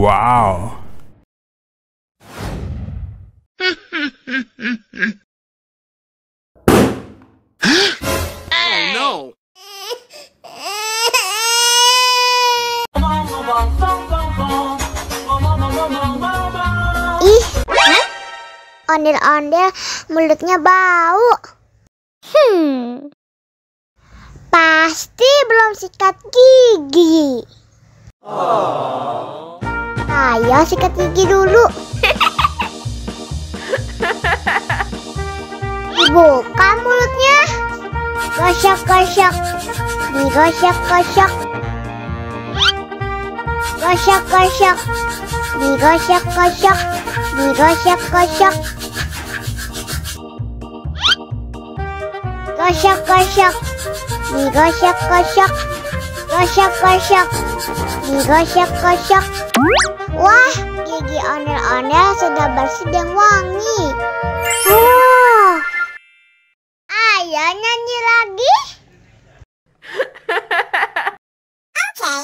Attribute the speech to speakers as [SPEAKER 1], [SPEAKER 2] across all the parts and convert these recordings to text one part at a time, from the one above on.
[SPEAKER 1] Wow.
[SPEAKER 2] Oh no.
[SPEAKER 3] Ih, ondel-ondel mulutnya bau. Pasti belum sikat gigi. Ayo sikat gigi dulu. Dibuka mulutnya. Gosok-gosok. Digosok-gosok. Gosok-gosok. Digosok-gosok. Digosok-gosok. Gosok-gosok. Digosok-gosok. Gosok-gosok. Digosok-gosok. Wah, gigi ondel-ondel sudah bersih dan wangi. Ayo nyanyi lagi. Oke.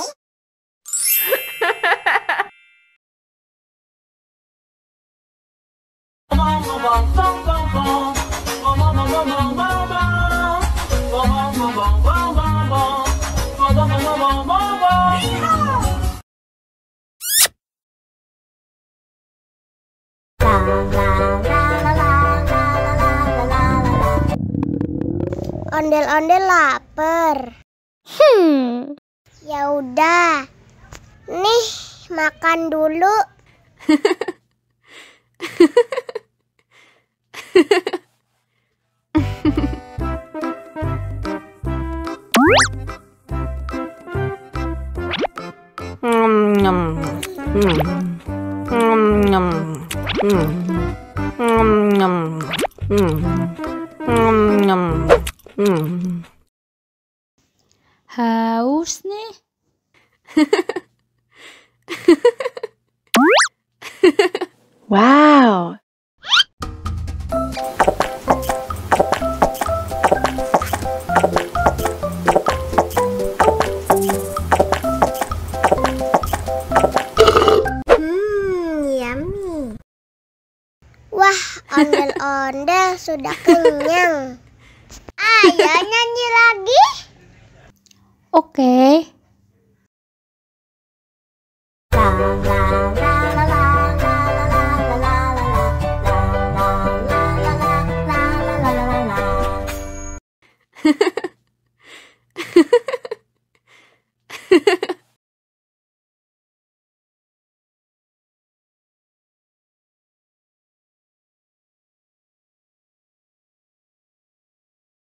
[SPEAKER 3] Ondel-ondel lapar. Ya udah. Nih, makan dulu.
[SPEAKER 4] Haus nih.
[SPEAKER 5] Wow.
[SPEAKER 3] Yummy. Wah, ondel-ondel sudah kenyang. Ayo nyanyi lagi.
[SPEAKER 4] Oke.
[SPEAKER 3] La la